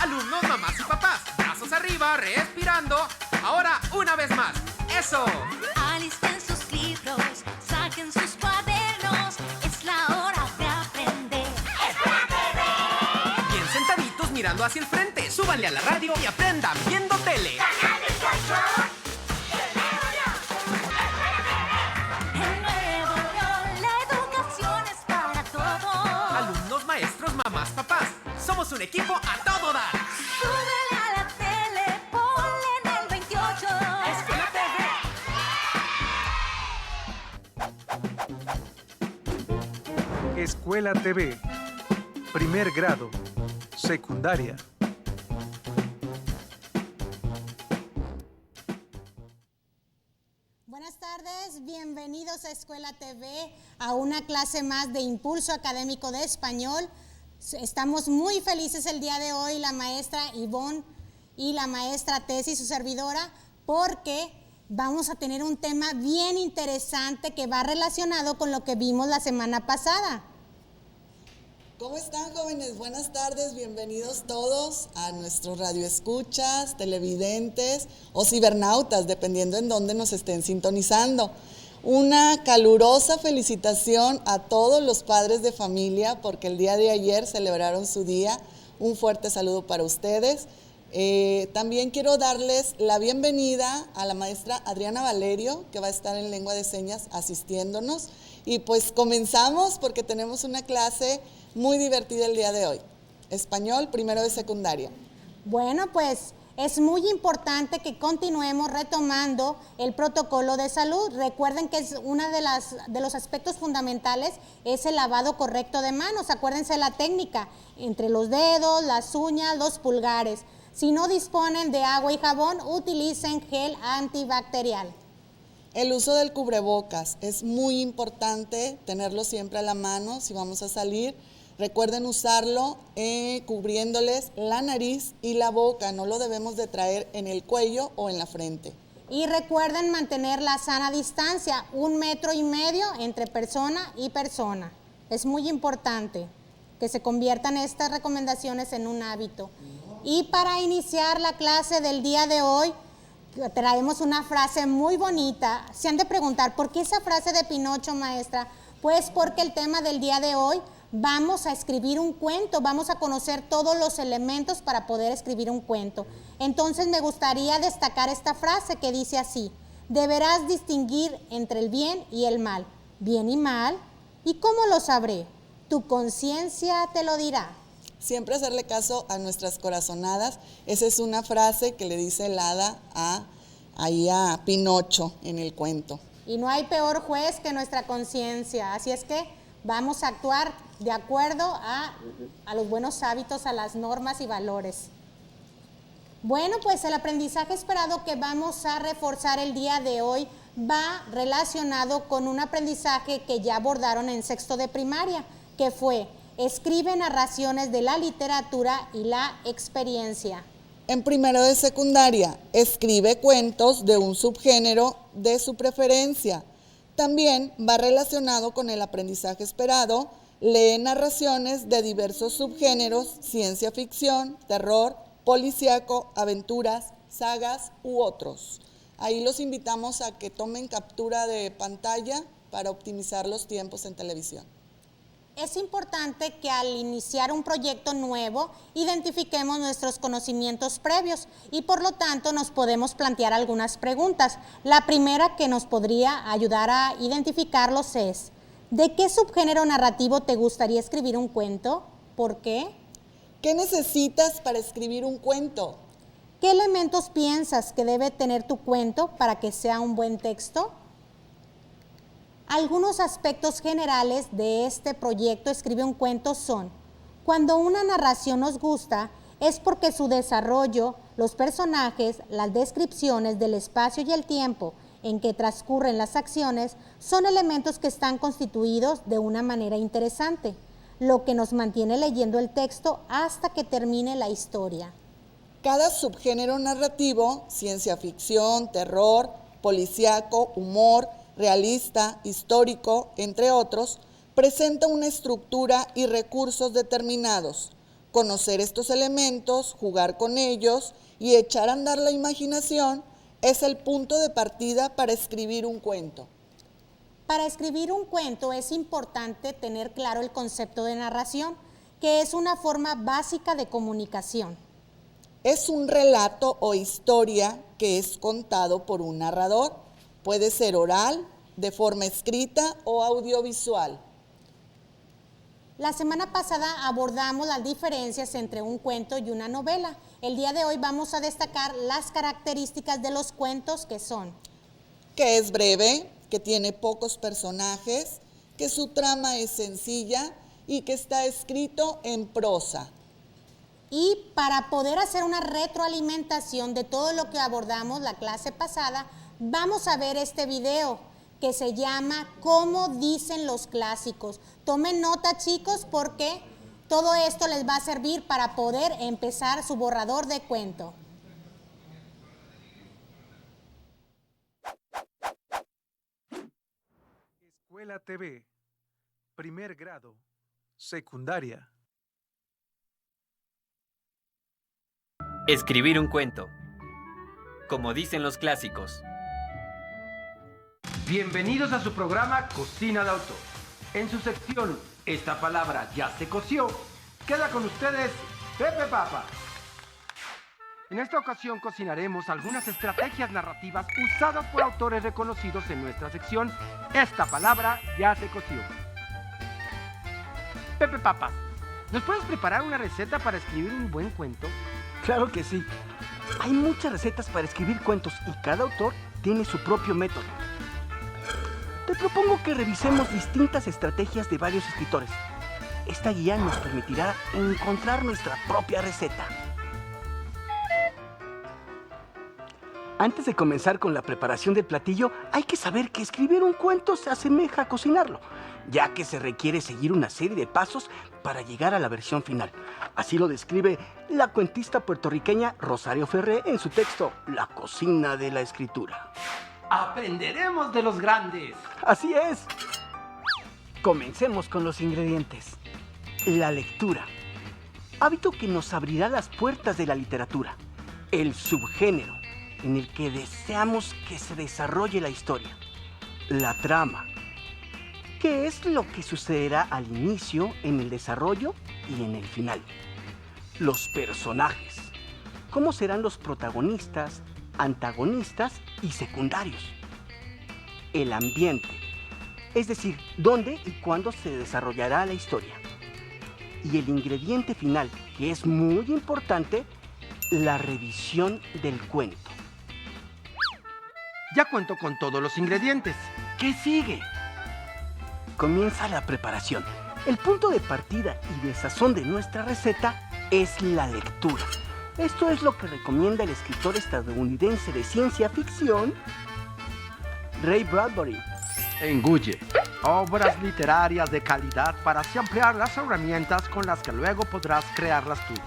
Alumnos, mamás y papás, brazos arriba, respirando. Ahora una vez más. ¡Eso! Alisten sus libros, saquen sus cuadernos. Es la hora de aprender. ¡Escuela TV! Bien sentaditos mirando hacia el frente. Súbanle a la radio y aprendan viendo tele. ¡Canal 18! El nuevo rol, la educación es para todos. Alumnos, maestros, mamás, papás. Somos un equipo a todo dar. Súbele a la tele, ponle en el 28. ¡Escuela TV! Escuela TV, primer grado, secundaria. Buenas tardes, bienvenidos a Escuela TV, a una clase más de Impulso Académico de Español. Estamos muy felices el día de hoy, la maestra Ivonne y la maestra Tessy, su servidora, porque vamos a tener un tema bien interesante que va relacionado con lo que vimos la semana pasada. ¿Cómo están, jóvenes? Buenas tardes, bienvenidos todos a nuestros radioescuchas, televidentes o cibernautas, dependiendo en dónde nos estén sintonizando. Una calurosa felicitación a todos los padres de familia porque el día de ayer celebraron su día. Un fuerte saludo para ustedes. También quiero darles la bienvenida a la maestra Adriana Valerio, que va a estar en lengua de señas asistiéndonos. Y pues comenzamos porque tenemos una clase muy divertida el día de hoy. Español, primero de secundaria. Bueno, pues es muy importante que continuemos retomando el protocolo de salud. Recuerden que es una de los aspectos fundamentales es el lavado correcto de manos. Acuérdense la técnica, entre los dedos, las uñas, los pulgares. Si no disponen de agua y jabón, utilicen gel antibacterial. El uso del cubrebocas es muy importante tenerlo siempre a la mano si vamos a salir. Recuerden usarlo cubriéndoles la nariz y la boca, no lo debemos de traer en el cuello o en la frente. Y recuerden mantener la sana distancia, 1,5 metros entre persona y persona. Es muy importante que se conviertan estas recomendaciones en un hábito. Y para iniciar la clase del día de hoy, traemos una frase muy bonita. Se han de preguntar, ¿por qué esa frase de Pinocho, maestra? Pues porque el tema del día de hoy, vamos a escribir un cuento, vamos a conocer todos los elementos para poder escribir un cuento. Entonces me gustaría destacar esta frase que dice así: deberás distinguir entre el bien y el mal. Bien y mal, ¿y cómo lo sabré? Tu conciencia te lo dirá. Siempre hacerle caso a nuestras corazonadas. Esa es una frase que le dice el hada a Pinocho en el cuento. Y no hay peor juez que nuestra conciencia, así es que vamos a actuar de acuerdo a los buenos hábitos, a las normas y valores. Bueno, pues el aprendizaje esperado que vamos a reforzar el día de hoy va relacionado con un aprendizaje que ya abordaron en sexto de primaria, que fue: escribe narraciones de la literatura y la experiencia. En primero de secundaria, escribe cuentos de un subgénero de su preferencia. También va relacionado con el aprendizaje esperado. Lee narraciones de diversos subgéneros: ciencia ficción, terror, policíaco, aventuras, sagas u otros. Ahí los invitamos a que tomen captura de pantalla para optimizar los tiempos en televisión. Es importante que al iniciar un proyecto nuevo identifiquemos nuestros conocimientos previos y por lo tanto nos podemos plantear algunas preguntas. La primera que nos podría ayudar a identificarlos es: ¿de qué subgénero narrativo te gustaría escribir un cuento? ¿Por qué? ¿Qué necesitas para escribir un cuento? ¿Qué elementos piensas que debe tener tu cuento para que sea un buen texto? Algunos aspectos generales de este proyecto Escribe un cuento son: cuando una narración nos gusta, es porque su desarrollo, los personajes, las descripciones del espacio y el tiempo en que transcurren las acciones son elementos que están constituidos de una manera interesante, lo que nos mantiene leyendo el texto hasta que termine la historia. Cada subgénero narrativo, ciencia ficción, terror, policíaco, humor, realista, histórico, entre otros, presenta una estructura y recursos determinados. Conocer estos elementos, jugar con ellos y echar a andar la imaginación es el punto de partida para escribir un cuento. Para escribir un cuento es importante tener claro el concepto de narración, que es una forma básica de comunicación. Es un relato o historia que es contado por un narrador. Puede ser oral, de forma escrita o audiovisual. La semana pasada abordamos las diferencias entre un cuento y una novela. El día de hoy vamos a destacar las características de los cuentos que son: que es breve, que tiene pocos personajes, que su trama es sencilla y que está escrito en prosa. Y para poder hacer una retroalimentación de todo lo que abordamos la clase pasada, vamos a ver este video que se llama ¿Cómo dicen los clásicos? Tomen nota, chicos, porque todo esto les va a servir para poder empezar su borrador de cuento. Escuela TV, primer grado, secundaria. Escribir un cuento. Como dicen los clásicos. Bienvenidos a su programa Cocina de Autor. En su sección Esta palabra ya se coció, queda con ustedes Pepe Papa. En esta ocasión cocinaremos algunas estrategias narrativas usadas por autores reconocidos en nuestra sección Esta palabra ya se coció. Pepe Papas, ¿nos puedes preparar una receta para escribir un buen cuento? Claro que sí. Hay muchas recetas para escribir cuentos y cada autor tiene su propio método. Te propongo que revisemos distintas estrategias de varios escritores. Esta guía nos permitirá encontrar nuestra propia receta. Antes de comenzar con la preparación del platillo, hay que saber que escribir un cuento se asemeja a cocinarlo, ya que se requiere seguir una serie de pasos para llegar a la versión final. Así lo describe la cuentista puertorriqueña Rosario Ferré en su texto La cocina de la escritura. ¡Aprenderemos de los grandes! Así es. Comencemos con los ingredientes. La lectura. Hábito que nos abrirá las puertas de la literatura. El subgénero en el que deseamos que se desarrolle la historia. La trama. ¿Qué es lo que sucederá al inicio, en el desarrollo y en el final? Los personajes. ¿Cómo serán los protagonistas, antagonistas y secundarios? El ambiente, es decir, dónde y cuándo se desarrollará la historia. Y el ingrediente final, que es muy importante, la revisión del cuento. Ya cuento con todos los ingredientes. ¿Qué sigue? Comienza la preparación. El punto de partida y de sazón de nuestra receta es la lectura. Esto es lo que recomienda el escritor estadounidense de ciencia ficción, Ray Bradbury. Engulle. Obras literarias de calidad para así ampliar las herramientas con las que luego podrás crear las tuyas.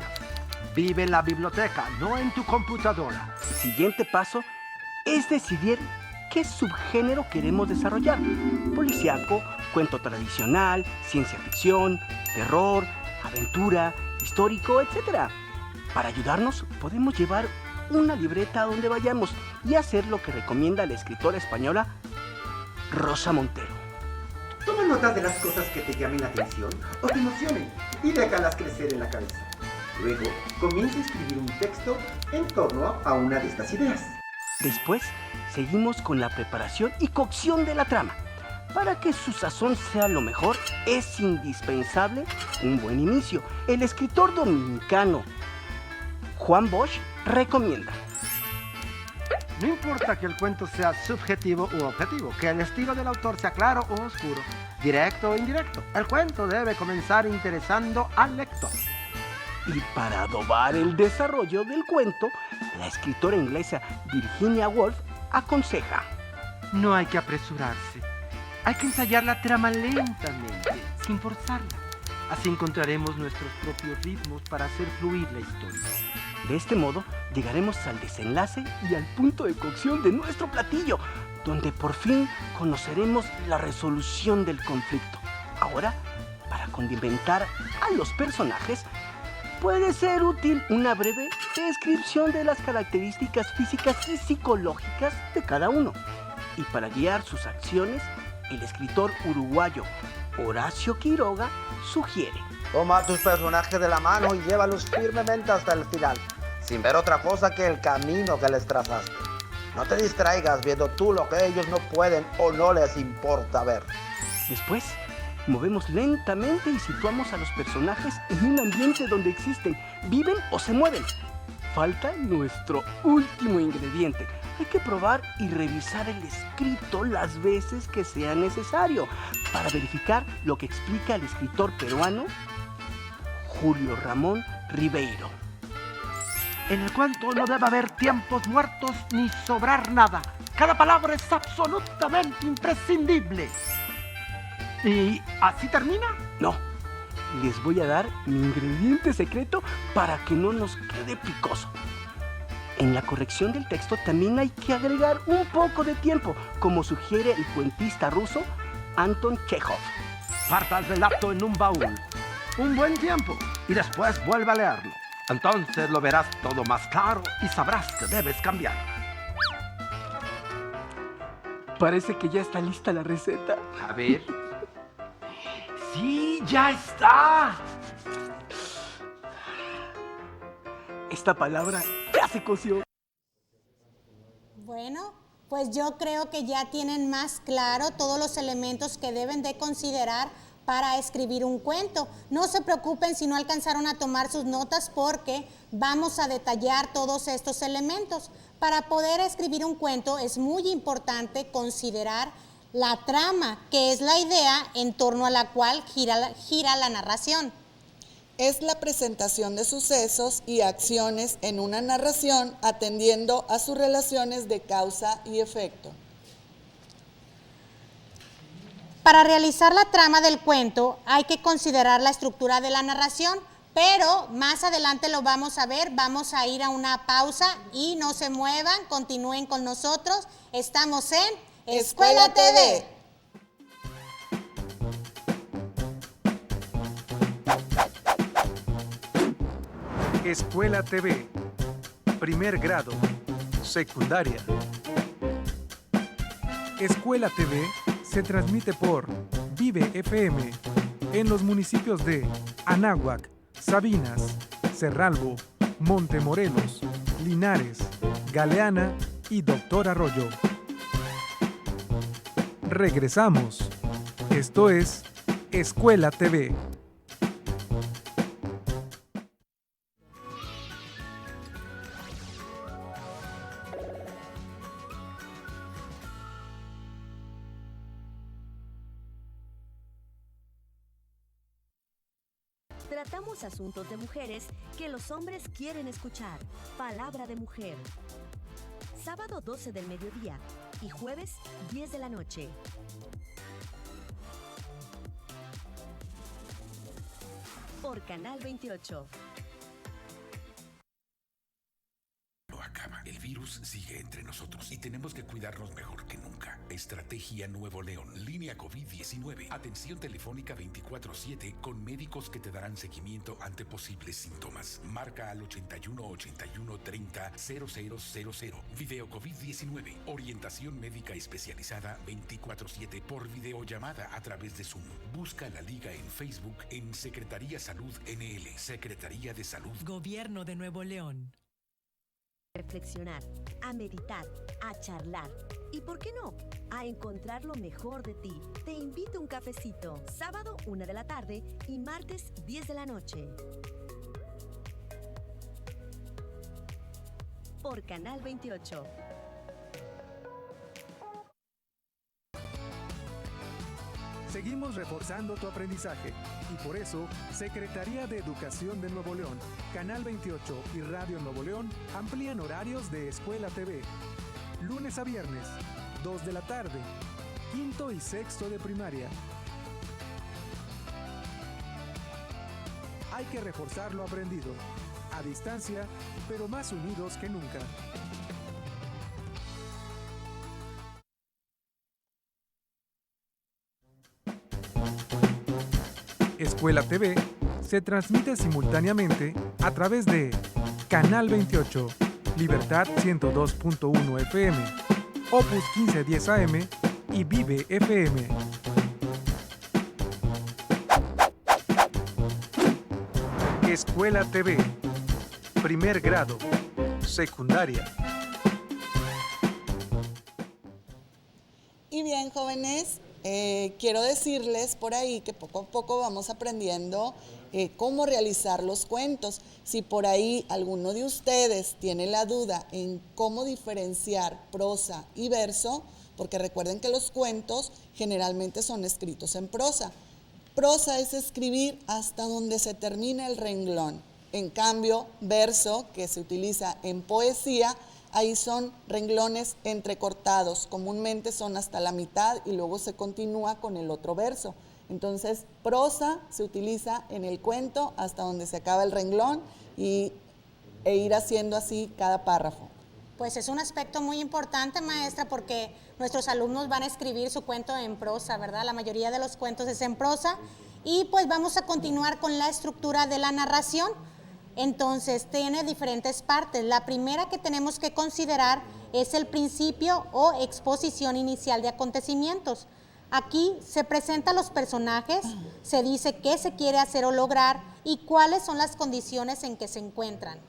Vive en la biblioteca, no en tu computadora. El siguiente paso es decidir qué subgénero queremos desarrollar. Policíaco, cuento tradicional, ciencia ficción, terror, aventura, histórico, etc. Para ayudarnos, podemos llevar una libreta a donde vayamos y hacer lo que recomienda la escritora española Rosa Montero. Toma notas de las cosas que te llamen la atención o te emocionen y déjalas crecer en la cabeza. Luego, comienza a escribir un texto en torno a una de estas ideas. Después, seguimos con la preparación y cocción de la trama. Para que su sazón sea lo mejor, es indispensable un buen inicio. El escritor dominicano Juan Bosch recomienda: No importa que el cuento sea subjetivo u objetivo, que el estilo del autor sea claro o oscuro, directo o indirecto. El cuento debe comenzar interesando al lector. Y para adobar el desarrollo del cuento, la escritora inglesa Virginia Woolf aconseja: No hay que apresurarse. Hay que ensayar la trama lentamente, sin forzarla. Así encontraremos nuestros propios ritmos para hacer fluir la historia. De este modo, llegaremos al desenlace y al punto de cocción de nuestro platillo, donde por fin conoceremos la resolución del conflicto. Ahora, para condimentar a los personajes, puede ser útil una breve descripción de las características físicas y psicológicas de cada uno. Y para guiar sus acciones, el escritor uruguayo Horacio Quiroga sugiere: toma a tus personajes de la mano y llévalos firmemente hasta el final, sin ver otra cosa que el camino que les trazaste. No te distraigas viendo tú lo que ellos no pueden o no les importa ver. Después, movemos lentamente y situamos a los personajes en un ambiente donde existen, viven o se mueven. Falta nuestro último ingrediente. Hay que probar y revisar el escrito las veces que sea necesario para verificar lo que explica el escritor peruano Julio Ramón Ribeiro. En el cuento no debe haber tiempos muertos ni sobrar nada. Cada palabra es absolutamente imprescindible. ¿Y así termina? No, les voy a dar mi ingrediente secreto para que no nos quede picoso. En la corrección del texto también hay que agregar un poco de tiempo, como sugiere el cuentista ruso Anton Chekhov. Parta el relato en un baúl, un buen tiempo, y después vuelve a leerlo. Entonces lo verás todo más claro y sabrás que debes cambiar. Parece que ya está lista la receta. A ver. ¡Sí, ya está! Esta palabra ya se coció. Bueno, pues yo creo que ya tienen más claro todos los elementos que deben de considerar para escribir un cuento. No se preocupen si no alcanzaron a tomar sus notas, porque vamos a detallar todos estos elementos. Para poder escribir un cuento es muy importante considerar la trama, que es la idea en torno a la cual gira la narración. Es la presentación de sucesos y acciones en una narración atendiendo a sus relaciones de causa y efecto. Para realizar la trama del cuento hay que considerar la estructura de la narración, pero más adelante lo vamos a ver. Vamos a ir a una pausa y no se muevan, continúen con nosotros. Estamos en Escuela TV. Escuela TV, primer grado, secundaria. Escuela TV se transmite por Vive FM en los municipios de Anáhuac, Sabinas, Cerralbo, Montemorelos, Linares, Galeana y Doctor Arroyo. Regresamos. Esto es Escuela TV. Tratamos asuntos de mujeres que los hombres quieren escuchar. Palabra de mujer. Sábado 12 del mediodía y jueves 10 de la noche. Por Canal 28. No acaba. El virus sigue entre nosotros y tenemos que cuidarnos mejor que nunca. Estrategia Nuevo León. Línea COVID-19. Atención telefónica 24/7 con médicos que te darán seguimiento ante posibles síntomas. Marca al 81 81 30 0000. Video COVID-19. Orientación médica especializada 24/7 por videollamada a través de Zoom. Busca la liga en Facebook en Secretaría Salud NL. Secretaría de Salud. Gobierno de Nuevo León. Reflexionar, a meditar, a charlar y, ¿por qué no?, a encontrar lo mejor de ti. Te invito a un cafecito, sábado 1 de la tarde y martes 10 de la noche. Por Canal 28. Seguimos reforzando tu aprendizaje y por eso Secretaría de Educación de Nuevo León, Canal 28 y Radio Nuevo León amplían horarios de Escuela TV. Lunes a viernes, 2 de la tarde, quinto y sexto de primaria. Hay que reforzar lo aprendido, a distancia, pero más unidos que nunca. Escuela TV se transmite simultáneamente a través de Canal 28, Libertad 102.1 FM, Opus 1510 AM y Vive FM. Escuela TV, primer grado, secundaria. Y bien, jóvenes, quiero decirles por ahí que poco a poco vamos aprendiendo cómo realizar los cuentos. Si por ahí alguno de ustedes tiene la duda en cómo diferenciar prosa y verso, porque recuerden que los cuentos generalmente son escritos en prosa. Prosa es escribir hasta donde se termina el renglón. En cambio, verso, que se utiliza en poesía, ahí son renglones entrecortados, comúnmente son hasta la mitad y luego se continúa con el otro verso. Entonces, prosa se utiliza en el cuento hasta donde se acaba el renglón e ir haciendo así cada párrafo. Pues es un aspecto muy importante, maestra, porque nuestros alumnos van a escribir su cuento en prosa, ¿verdad? La mayoría de los cuentos es en prosa y pues vamos a continuar con la estructura de la narración. Entonces, tiene diferentes partes. La primera que tenemos que considerar es el principio o exposición inicial de acontecimientos. Aquí se presentan los personajes, se dice qué se quiere hacer o lograr y cuáles son las condiciones en que se encuentran.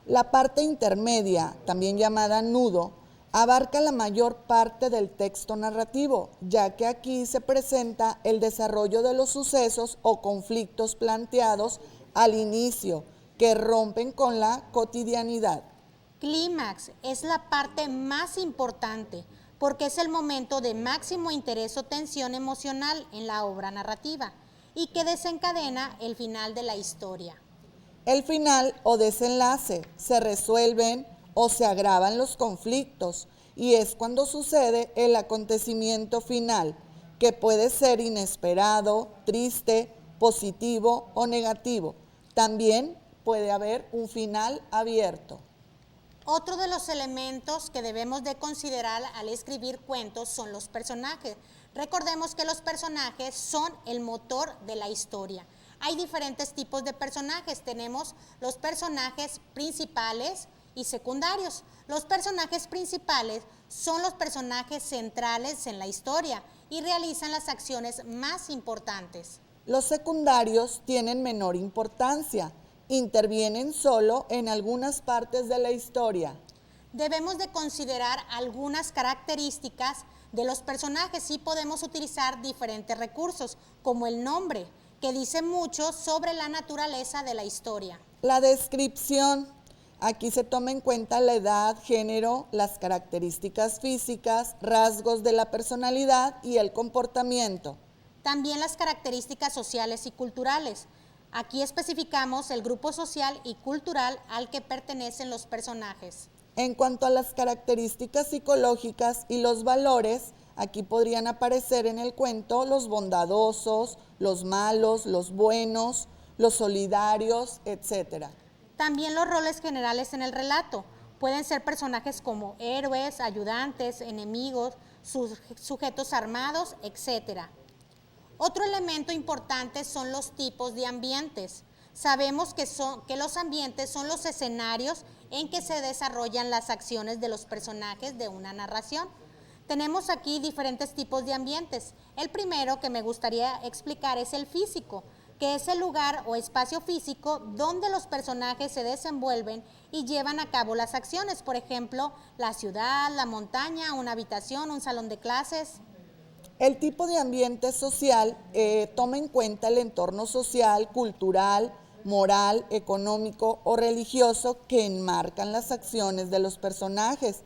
La parte intermedia, también llamada nudo, abarca la mayor parte del texto narrativo, ya que aquí se presenta el desarrollo de los sucesos o conflictos planteados al inicio, que rompen con la cotidianidad. Clímax es la parte más importante porque es el momento de máximo interés o tensión emocional en la obra narrativa y que desencadena el final de la historia. El final o desenlace, se resuelven o se agravan los conflictos y es cuando sucede el acontecimiento final, que puede ser inesperado, triste, positivo o negativo. También puede haber un final abierto. Otro de los elementos que debemos de considerar al escribir cuentos son los personajes. Recordemos que los personajes son el motor de la historia. Hay diferentes tipos de personajes. Tenemos los personajes principales y secundarios. Los personajes principales son los personajes centrales en la historia y realizan las acciones más importantes. Los secundarios tienen menor importancia. Intervienen solo en algunas partes de la historia. Debemos de considerar algunas características de los personajes y podemos utilizar diferentes recursos, como el nombre, que dice mucho sobre la naturaleza de la historia. La descripción. Aquí se toma en cuenta la edad, género, las características físicas, rasgos de la personalidad y el comportamiento. También las características sociales y culturales. Aquí especificamos el grupo social y cultural al que pertenecen los personajes. En cuanto a las características psicológicas y los valores, aquí podrían aparecer en el cuento los bondadosos, los malos, los buenos, los solidarios, etc. También los roles generales en el relato. Pueden ser personajes como héroes, ayudantes, enemigos, sujetos armados, etc. Otro elemento importante son los tipos de ambientes. Sabemos que los ambientes son los escenarios en que se desarrollan las acciones de los personajes de una narración. Tenemos aquí diferentes tipos de ambientes. El primero que me gustaría explicar es el físico, que es el lugar o espacio físico donde los personajes se desenvuelven y llevan a cabo las acciones. Por ejemplo, la ciudad, la montaña, una habitación, un salón de clases. El tipo de ambiente social toma en cuenta el entorno social, cultural, moral, económico o religioso que enmarcan las acciones de los personajes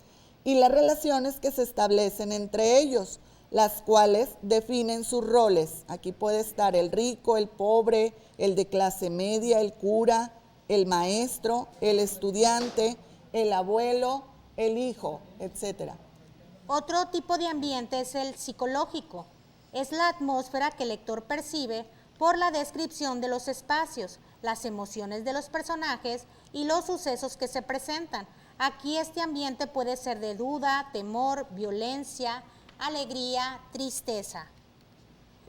y las relaciones que se establecen entre ellos, las cuales definen sus roles. Aquí puede estar el rico, el pobre, el de clase media, el cura, el maestro, el estudiante, el abuelo, el hijo, etc. Otro tipo de ambiente es el psicológico. Es la atmósfera que el lector percibe por la descripción de los espacios, las emociones de los personajes y los sucesos que se presentan. Aquí este ambiente puede ser de duda, temor, violencia, alegría, tristeza.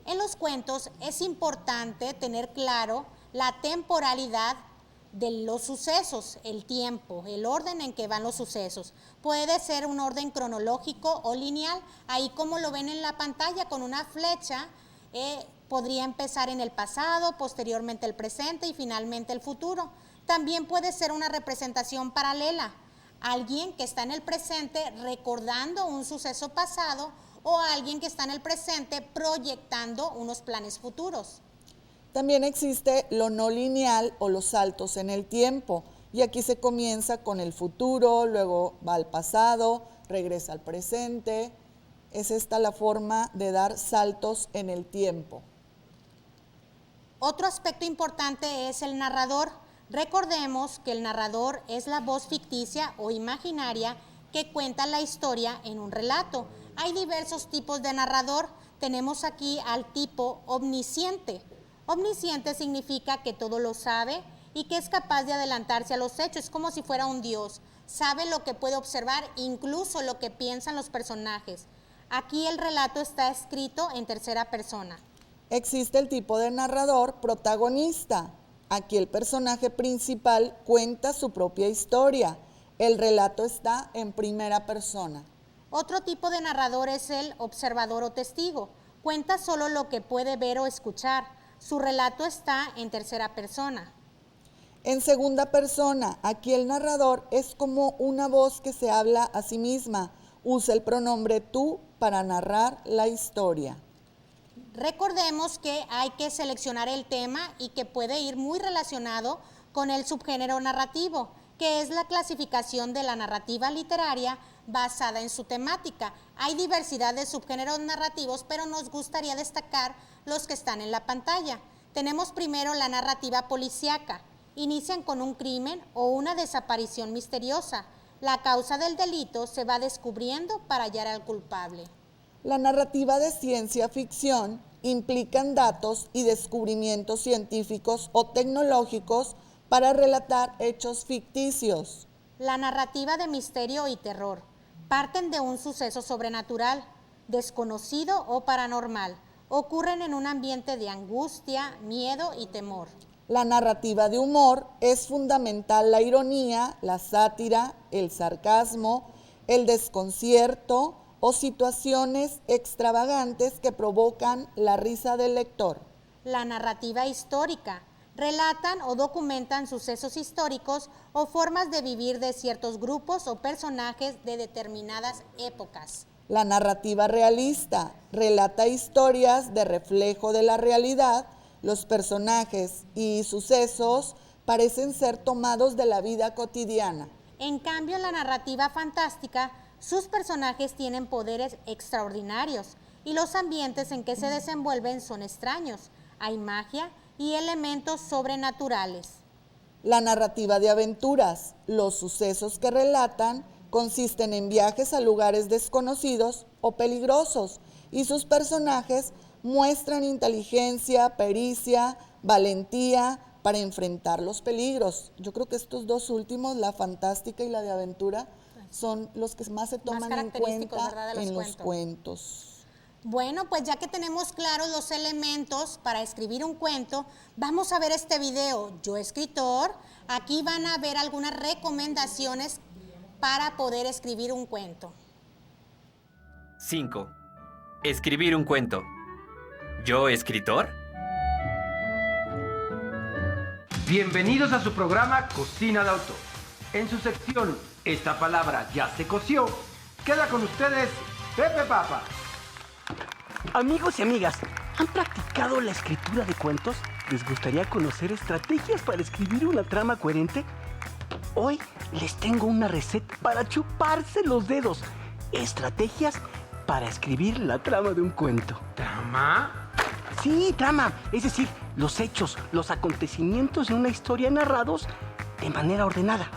En los cuentos es importante tener claro la temporalidad de los sucesos, el tiempo, el orden en que van los sucesos. Puede ser un orden cronológico o lineal, ahí como lo ven en la pantalla con una flecha, podría empezar en el pasado, posteriormente el presente y finalmente el futuro. También puede ser una representación paralela, alguien que está en el presente recordando un suceso pasado o alguien que está en el presente proyectando unos planes futuros. También existe lo no lineal o los saltos en el tiempo, y aquí se comienza con el futuro, luego va al pasado, regresa al presente. Es esta la forma de dar saltos en el tiempo. Otro aspecto importante es el narrador. Recordemos que el narrador es la voz ficticia o imaginaria que cuenta la historia en un relato. Hay diversos tipos de narrador. Tenemos aquí al tipo omnisciente. Omnisciente significa que todo lo sabe y que es capaz de adelantarse a los hechos, es como si fuera un dios. Sabe lo que puede observar, incluso lo que piensan los personajes. Aquí el relato está escrito en tercera persona. Existe el tipo de narrador protagonista. Aquí el personaje principal cuenta su propia historia. El relato está en primera persona. Otro tipo de narrador es el observador o testigo. Cuenta solo lo que puede ver o escuchar. Su relato está en tercera persona. En segunda persona, aquí el narrador es como una voz que se habla a sí misma. Usa el pronombre tú para narrar la historia. Recordemos que hay que seleccionar el tema y que puede ir muy relacionado con el subgénero narrativo, que es la clasificación de la narrativa literaria basada en su temática. Hay diversidad de subgéneros narrativos, pero nos gustaría destacar los que están en la pantalla. Tenemos primero la narrativa policíaca. Inician con un crimen o una desaparición misteriosa. La causa del delito se va descubriendo para hallar al culpable. La narrativa de ciencia ficción implican datos y descubrimientos científicos o tecnológicos para relatar hechos ficticios. La narrativa de misterio y terror parten de un suceso sobrenatural, desconocido o paranormal. Ocurren en un ambiente de angustia, miedo y temor. La narrativa de humor es fundamental la ironía, la sátira, el sarcasmo, el desconcierto o situaciones extravagantes que provocan la risa del lector. La narrativa histórica. Relatan o documentan sucesos históricos o formas de vivir de ciertos grupos o personajes de determinadas épocas. La narrativa realista relata historias de reflejo de la realidad. Los personajes y sucesos parecen ser tomados de la vida cotidiana. En cambio, en la narrativa fantástica, sus personajes tienen poderes extraordinarios y los ambientes en que se desenvuelven son extraños. Hay magia y elementos sobrenaturales. La narrativa de aventuras. Los sucesos que relatan consisten en viajes a lugares desconocidos o peligrosos y sus personajes muestran inteligencia, pericia, valentía para enfrentar los peligros. Yo creo que estos dos últimos, la fantástica y la de aventura, son los que más se toman en cuenta, ¿verdad?, en los cuentos. Bueno, pues ya que tenemos claros los elementos para escribir un cuento, vamos a ver este video. Yo, escritor, aquí van a ver algunas recomendaciones para poder escribir un cuento. 5. Escribir un cuento. ¿Yo, escritor? Bienvenidos a su programa Cocina de Autor. En su sección Esta palabra ya se coció, queda con ustedes Pepe Papa. Amigos y amigas, ¿han practicado la escritura de cuentos? ¿Les gustaría conocer estrategias para escribir una trama coherente? Hoy les tengo una receta para chuparse los dedos. Estrategias para escribir la trama de un cuento. ¿Trama? Sí, trama. Es decir, los hechos, los acontecimientos de una historia narrados de manera ordenada.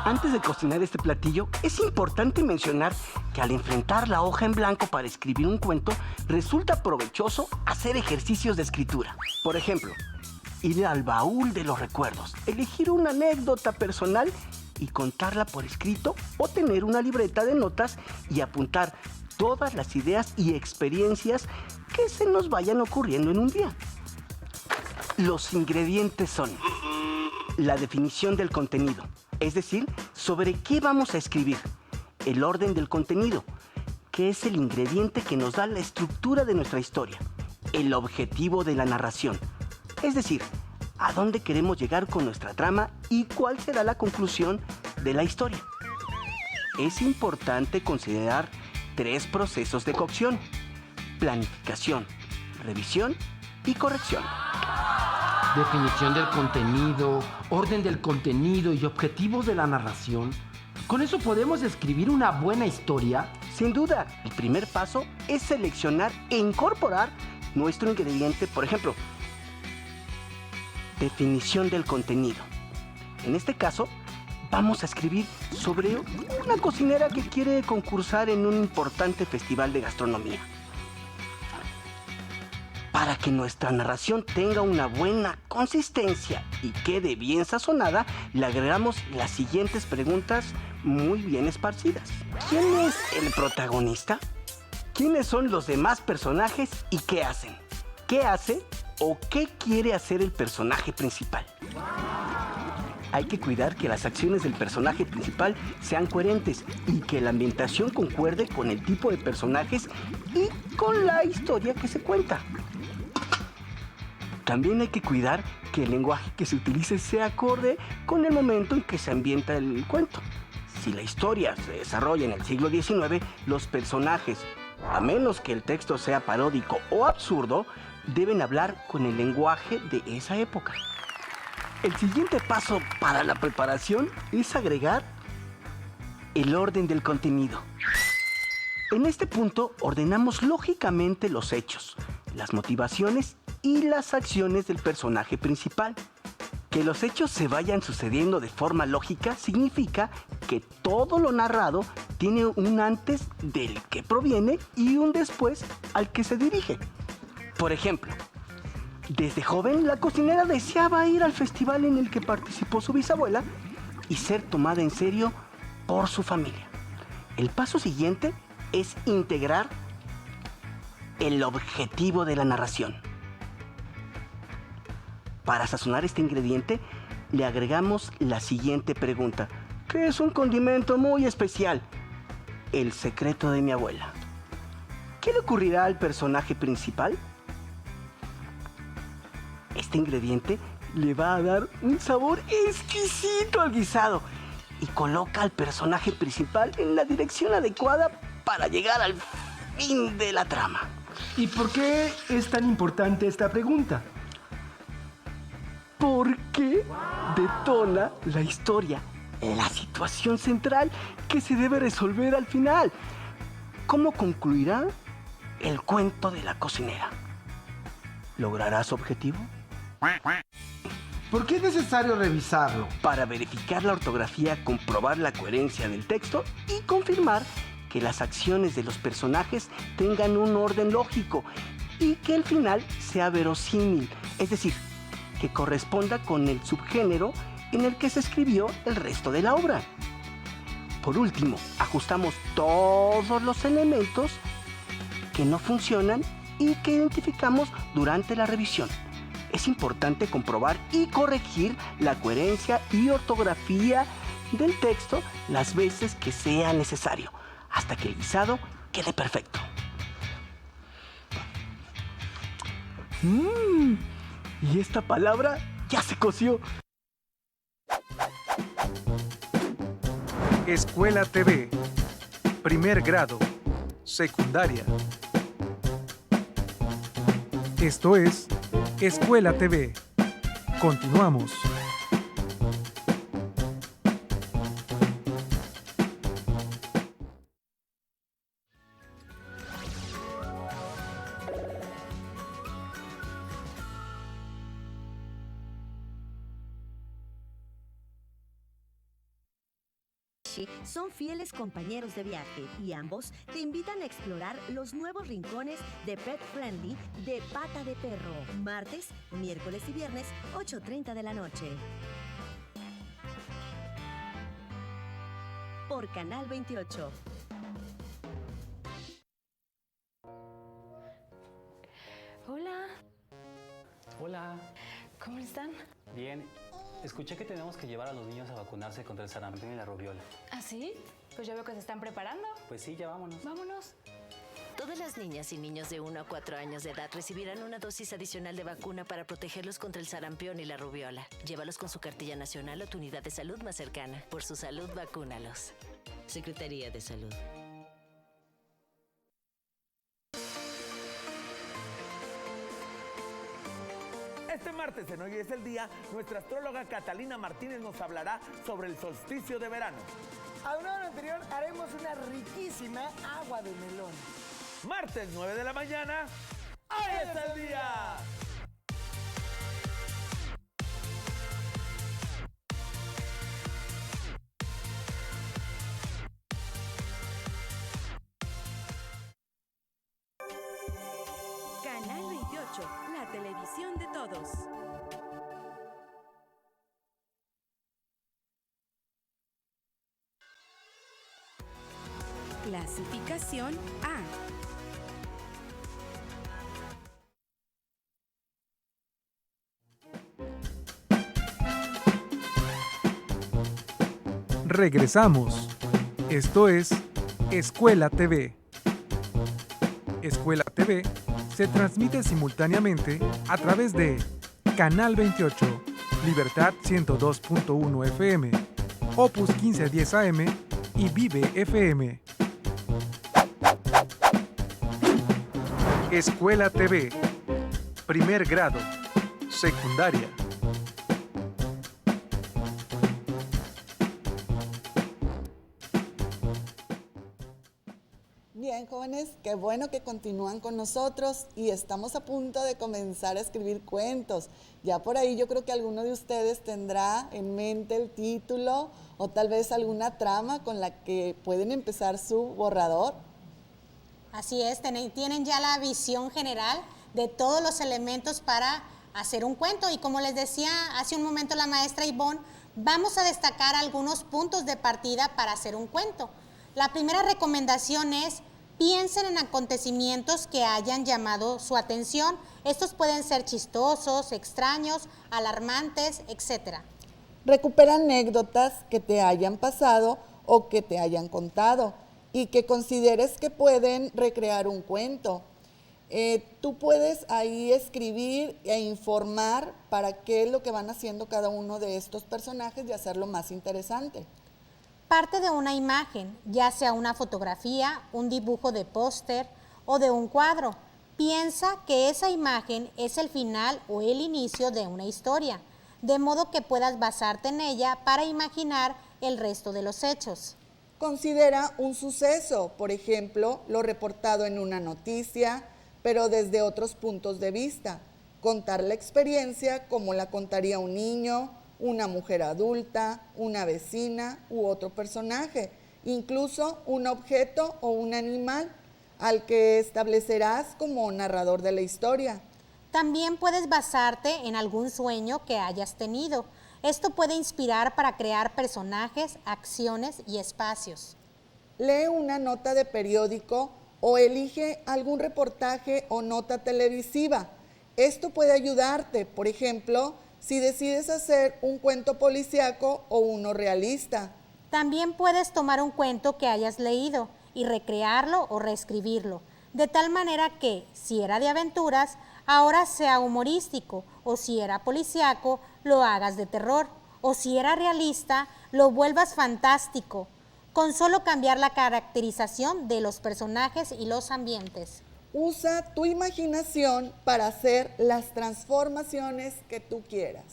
Antes de cocinar este platillo, es importante mencionar que al enfrentar la hoja en blanco para escribir un cuento, resulta provechoso hacer ejercicios de escritura. Por ejemplo, ir al baúl de los recuerdos, elegir una anécdota personal y contarla por escrito, o tener una libreta de notas y apuntar todas las ideas y experiencias que se nos vayan ocurriendo en un día. Los ingredientes son la definición del contenido, es decir, sobre qué vamos a escribir, el orden del contenido, que es el ingrediente que nos da la estructura de nuestra historia, el objetivo de la narración, es decir, a dónde queremos llegar con nuestra trama y cuál será la conclusión de la historia. Es importante considerar 3 procesos de cocción: planificación, revisión y corrección. Definición del contenido, orden del contenido y objetivos de la narración. ¿Con eso podemos escribir una buena historia? Sin duda, el primer paso es seleccionar e incorporar nuestro ingrediente. Por ejemplo, definición del contenido. En este caso, vamos a escribir sobre una cocinera que quiere concursar en un importante festival de gastronomía. Para que nuestra narración tenga una buena consistencia y quede bien sazonada, le agregamos las siguientes preguntas muy bien esparcidas. ¿Quién es el protagonista? ¿Quiénes son los demás personajes y qué hacen? ¿Qué hace o qué quiere hacer el personaje principal? Hay que cuidar que las acciones del personaje principal sean coherentes y que la ambientación concuerde con el tipo de personajes y con la historia que se cuenta. También hay que cuidar que el lenguaje que se utilice sea acorde con el momento en que se ambienta el cuento. Si la historia se desarrolla en el siglo XIX, los personajes, a menos que el texto sea paródico o absurdo, deben hablar con el lenguaje de esa época. El siguiente paso para la preparación es agregar el orden del contenido. En este punto ordenamos lógicamente los hechos, las motivaciones y las acciones del personaje principal. Que los hechos se vayan sucediendo de forma lógica significa que todo lo narrado tiene un antes del que proviene y un después al que se dirige. Por ejemplo, desde joven la cocinera deseaba ir al festival en el que participó su bisabuela y ser tomada en serio por su familia. El paso siguiente es integrar el objetivo de la narración. Para sazonar este ingrediente, le agregamos la siguiente pregunta, que es un condimento muy especial: el secreto de mi abuela. ¿Qué le ocurrirá al personaje principal? Este ingrediente le va a dar un sabor exquisito al guisado y coloca al personaje principal en la dirección adecuada para llegar al fin de la trama. ¿Y por qué es tan importante esta pregunta? Porque detona la historia, la situación central que se debe resolver al final. ¿Cómo concluirá el cuento de la cocinera? ¿Logrará su objetivo? ¿Por qué es necesario revisarlo? Para verificar la ortografía, comprobar la coherencia del texto y confirmar que las acciones de los personajes tengan un orden lógico y que el final sea verosímil, es decir, que corresponda con el subgénero en el que se escribió el resto de la obra. Por último, ajustamos todos los elementos que no funcionan y que identificamos durante la revisión. Es importante comprobar y corregir la coherencia y ortografía del texto las veces que sea necesario, hasta que el guisado quede perfecto. Y esta palabra ya se coció. Escuela TV. Primer grado. Secundaria. Esto es Escuela TV. Continuamos. Son fieles compañeros de viaje y ambos te invitan a explorar los nuevos rincones de Pet Friendly de Pata de Perro. Martes, miércoles y viernes, 8:30 de la noche. Por Canal 28. Hola. Hola. Bien, escuché que tenemos que llevar a los niños a vacunarse contra el sarampión y la rubiola. ¿Ah, sí? Pues yo veo que se están preparando. Pues sí, ya vámonos. Vámonos. Todas las niñas y niños de 1 a 4 años de edad recibirán una dosis adicional de vacuna para protegerlos contra el sarampión y la rubiola. Llévalos con su cartilla nacional o tu unidad de salud más cercana. Por su salud, vacúnalos. Secretaría de Salud. Este martes en Hoy es el Día, nuestra astróloga Catalina Martínez nos hablará sobre el solsticio de verano. Aunado a lo anterior, haremos una riquísima agua de melón. Martes 9 de la mañana, ¡Hoy es el Día! Canal 28, la televisión de todos. Clasificación A. Regresamos. Esto es Escuela TV. Escuela TV se transmite simultáneamente a través de Canal 28, Libertad 102.1 FM, Opus 1510 AM y Vive FM. Escuela TV. Primer grado. Secundaria. Bien, jóvenes, qué bueno que continúan con nosotros y estamos a punto de comenzar a escribir cuentos. Ya por ahí yo creo que alguno de ustedes tendrá en mente el título o tal vez alguna trama con la que pueden empezar su borrador. Así es, tienen ya la visión general de todos los elementos para hacer un cuento. Y como les decía hace un momento la maestra Ivonne, vamos a destacar algunos puntos de partida para hacer un cuento. La primera recomendación es: piensen en acontecimientos que hayan llamado su atención. Estos pueden ser chistosos, extraños, alarmantes, etc. Recupera anécdotas que te hayan pasado o que te hayan contado y que consideres que pueden recrear un cuento. Tú puedes ahí escribir e informar para qué es lo que van haciendo cada uno de estos personajes y hacerlo más interesante. Parte de una imagen, ya sea una fotografía, un dibujo de póster o de un cuadro. Piensa que esa imagen es el final o el inicio de una historia, de modo que puedas basarte en ella para imaginar el resto de los hechos. Considera un suceso, por ejemplo, lo reportado en una noticia, pero desde otros puntos de vista. Contar la experiencia como la contaría un niño, una mujer adulta, una vecina u otro personaje, incluso un objeto o un animal al que establecerás como narrador de la historia. También puedes basarte en algún sueño que hayas tenido. Esto puede inspirar para crear personajes, acciones y espacios. Lee una nota de periódico o elige algún reportaje o nota televisiva. Esto puede ayudarte, por ejemplo, si decides hacer un cuento policíaco o uno realista. También puedes tomar un cuento que hayas leído y recrearlo o reescribirlo, de tal manera que, si era de aventuras, ahora sea humorístico, o si era policíaco, lo hagas de terror, o si era realista, lo vuelvas fantástico, con solo cambiar la caracterización de los personajes y los ambientes. Usa tu imaginación para hacer las transformaciones que tú quieras.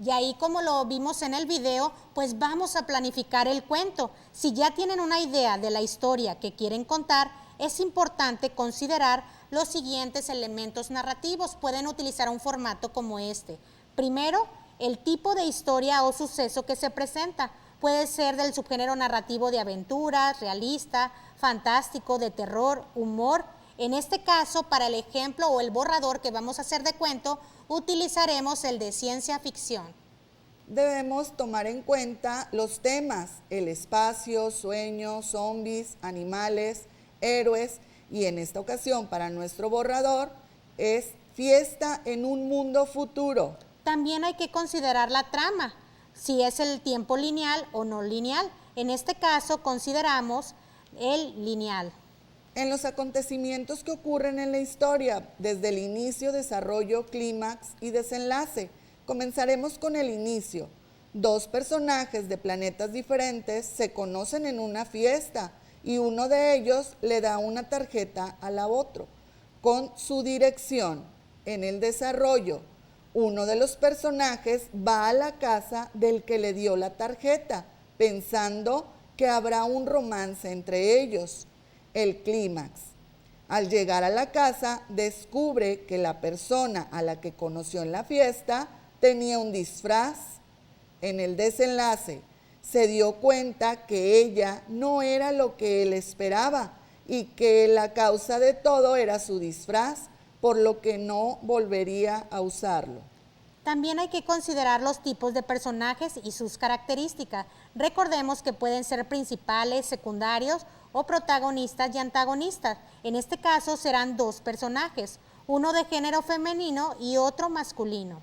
Y ahí, como lo vimos en el video, pues vamos a planificar el cuento. Si ya tienen una idea de la historia que quieren contar, es importante considerar los siguientes elementos narrativos. Pueden utilizar un formato como este. Primero, el tipo de historia o suceso que se presenta. Puede ser del subgénero narrativo de aventuras, realista, fantástico, de terror, humor. En este caso, para el ejemplo o el borrador que vamos a hacer de cuento, utilizaremos el de ciencia ficción. Debemos tomar en cuenta los temas: el espacio, sueños, zombies, animales, héroes, y en esta ocasión para nuestro borrador es fiesta en un mundo futuro. También hay que considerar la trama, si es el tiempo lineal o no lineal. En este caso consideramos el lineal. En los acontecimientos que ocurren en la historia, desde el inicio, desarrollo, clímax y desenlace. Comenzaremos con el inicio. Dos personajes de planetas diferentes se conocen en una fiesta y uno de ellos le da una tarjeta al otro con su dirección. En el desarrollo, uno de los personajes va a la casa del que le dio la tarjeta, pensando que habrá un romance entre ellos. El clímax. Al llegar a la casa, descubre que la persona a la que conoció en la fiesta tenía un disfraz. En el desenlace, se dio cuenta que ella no era lo que él esperaba y que la causa de todo era su disfraz, por lo que no volvería a usarlo. También hay que considerar los tipos de personajes y sus características. Recordemos que pueden ser principales, secundarios o protagonistas y antagonistas. En este caso serán dos personajes, uno de género femenino y otro masculino.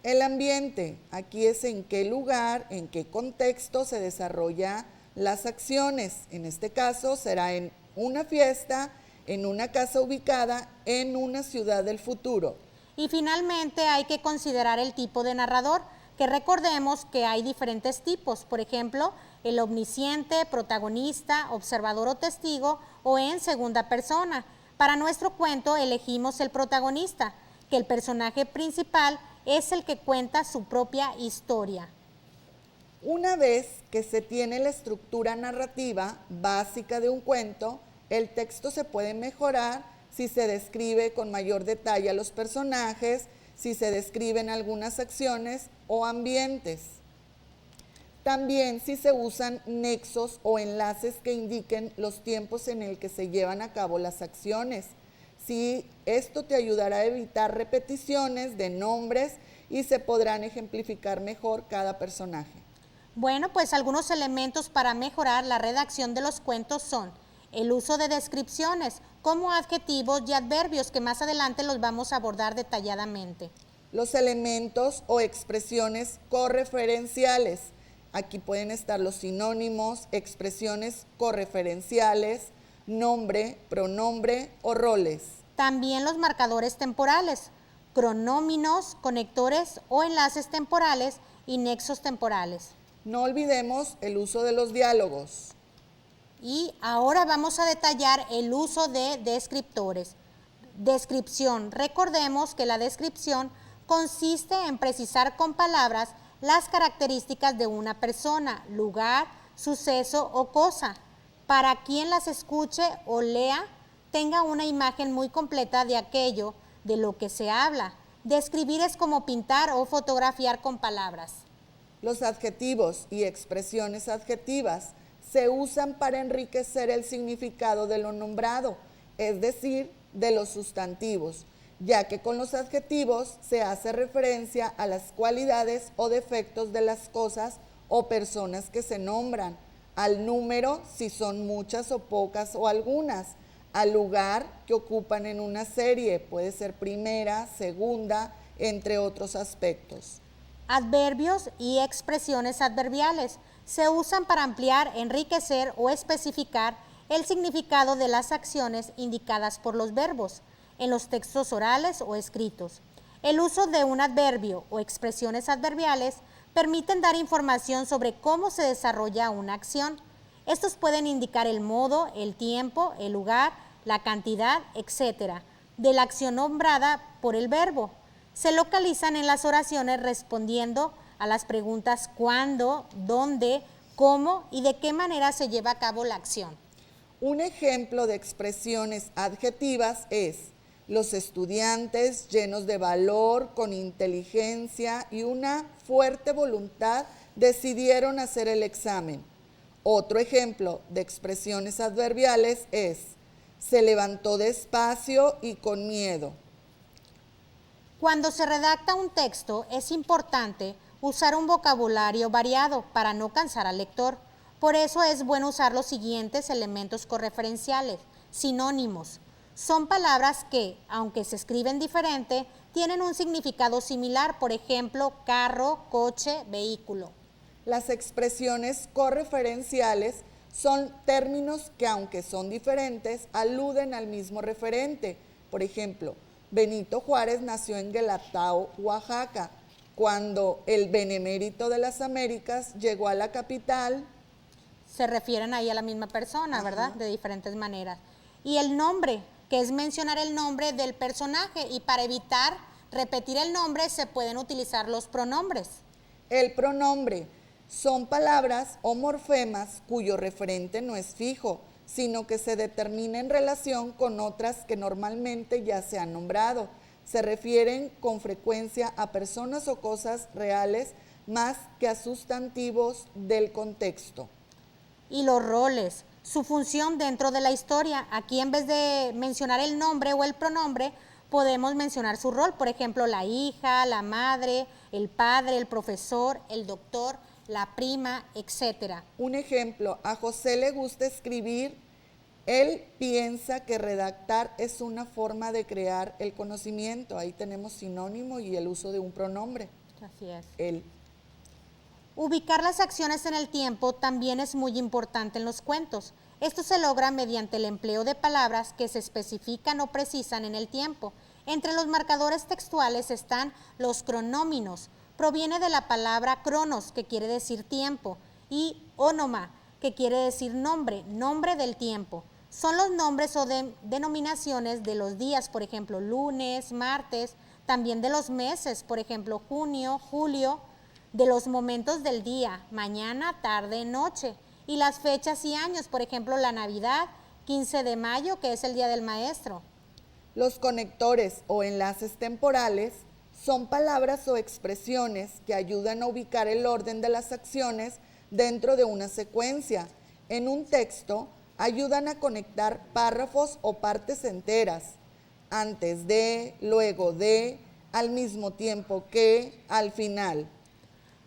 El ambiente, aquí es en qué lugar, en qué contexto se desarrollan las acciones. En este caso será en una fiesta, en una casa ubicada en una ciudad del futuro. Y finalmente hay que considerar el tipo de narrador, que recordemos que hay diferentes tipos, por ejemplo, el omnisciente, protagonista, observador o testigo, o en segunda persona. Para nuestro cuento elegimos el protagonista, que el personaje principal es el que cuenta su propia historia. Una vez que se tiene la estructura narrativa básica de un cuento, el texto se puede mejorar si se describe con mayor detalle a los personajes, si se describen algunas acciones o ambientes. También si se usan nexos o enlaces que indiquen los tiempos en el que se llevan a cabo las acciones. Sí, esto te ayudará a evitar repeticiones de nombres y se podrán ejemplificar mejor cada personaje. Bueno, pues algunos elementos para mejorar la redacción de los cuentos son el uso de descripciones como adjetivos y adverbios, que más adelante los vamos a abordar detalladamente. Los elementos o expresiones correferenciales. Aquí pueden estar los sinónimos, expresiones correferenciales, nombre, pronombre o roles. También los marcadores temporales, cronóminos, conectores o enlaces temporales y nexos temporales. No olvidemos el uso de los diálogos. Y ahora vamos a detallar el uso de descriptores. Descripción. Recordemos que la descripción consiste en precisar con palabras las características de una persona, lugar, suceso o cosa, para quien las escuche o lea tenga una imagen muy completa de aquello de lo que se habla. Describir es como pintar o fotografiar con palabras. Los adjetivos y expresiones adjetivas se usan para enriquecer el significado de lo nombrado, es decir, de los sustantivos, ya que con los adjetivos se hace referencia a las cualidades o defectos de las cosas o personas que se nombran, al número, si son muchas o pocas o algunas, al lugar que ocupan en una serie, puede ser primera, segunda, entre otros aspectos. Adverbios y expresiones adverbiales se usan para ampliar, enriquecer o especificar el significado de las acciones indicadas por los verbos en los textos orales o escritos. El uso de un adverbio o expresiones adverbiales permiten dar información sobre cómo se desarrolla una acción. Estos pueden indicar el modo, el tiempo, el lugar, la cantidad, etc., de la acción nombrada por el verbo. Se localizan en las oraciones respondiendo a las preguntas cuándo, dónde, cómo y de qué manera se lleva a cabo la acción. Un ejemplo de expresiones adjetivas es: los estudiantes llenos de valor, con inteligencia y una fuerte voluntad decidieron hacer el examen. Otro ejemplo de expresiones adverbiales es: se levantó despacio y con miedo. Cuando se redacta un texto es importante usar un vocabulario variado para no cansar al lector. Por eso es bueno usar los siguientes elementos correferenciales: sinónimos. Son palabras que, aunque se escriben diferente, tienen un significado similar, por ejemplo, carro, coche, vehículo. Las expresiones correferenciales son términos que, aunque son diferentes, aluden al mismo referente. Por ejemplo, Benito Juárez nació en Guelatao, Oaxaca. Cuando el benemérito de las Américas llegó a la capital, se refieren ahí a la misma persona, ¿verdad? De diferentes maneras. Y el nombre, que es mencionar el nombre del personaje, y para evitar repetir el nombre se pueden utilizar los pronombres. El pronombre son palabras o morfemas cuyo referente no es fijo, sino que se determina en relación con otras que normalmente ya se han nombrado. Se refieren con frecuencia a personas o cosas reales más que a sustantivos del contexto. Y los roles, su función dentro de la historia. Aquí, en vez de mencionar el nombre o el pronombre, podemos mencionar su rol. Por ejemplo, la hija, la madre, el padre, el profesor, el doctor, la prima, etc. Un ejemplo, a José le gusta escribir. Él piensa que redactar es una forma de crear el conocimiento. Ahí tenemos sinónimo y el uso de un pronombre. Así es. Él. Ubicar las acciones en el tiempo también es muy importante en los cuentos. Esto se logra mediante el empleo de palabras que se especifican o precisan en el tiempo. Entre los marcadores textuales están los cronóminos. Proviene de la palabra cronos, que quiere decir tiempo, y ónoma, que quiere decir nombre, nombre del tiempo. Son los nombres o denominaciones de los días, por ejemplo, lunes, martes, también de los meses, por ejemplo, junio, julio, de los momentos del día, mañana, tarde, noche, y las fechas y años, por ejemplo, la Navidad, 15 de mayo, que es el Día del Maestro. Los conectores o enlaces temporales son palabras o expresiones que ayudan a ubicar el orden de las acciones dentro de una secuencia. En un texto, ayudan a conectar párrafos o partes enteras, antes de, luego de, al mismo tiempo que, al final.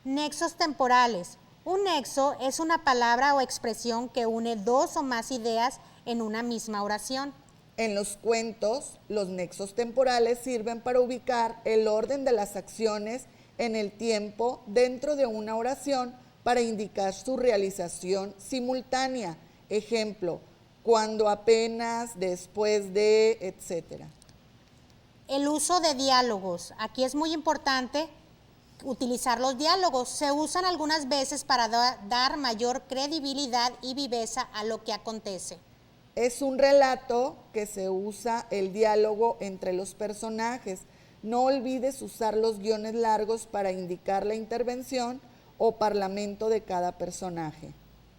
Nexos temporales. Un nexo es una palabra o expresión que une dos o más ideas en una misma oración. En los cuentos, los nexos temporales sirven para ubicar el orden de las acciones en el tiempo dentro de una oración para indicar su realización simultánea. Ejemplo, cuando, apenas, después de, etc. El uso de diálogos. Aquí es muy importante utilizar los diálogos. Se usan algunas veces para dar mayor credibilidad y viveza a lo que acontece. Es un relato que se usa el diálogo entre los personajes. No olvides usar los guiones largos para indicar la intervención o parlamento de cada personaje.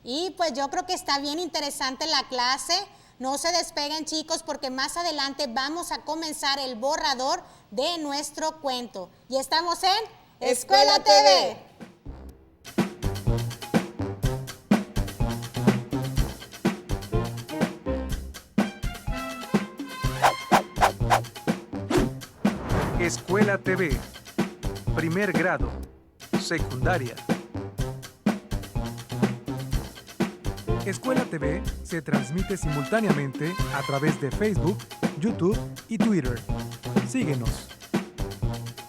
Y pues yo creo que está bien interesante la clase. No se despeguen, chicos, porque más adelante vamos a comenzar el borrador de nuestro cuento. Y estamos en Escuela TV. Escuela TV. Primer grado. Secundaria. Escuela TV se transmite simultáneamente a través de Facebook, YouTube y Twitter. Síguenos.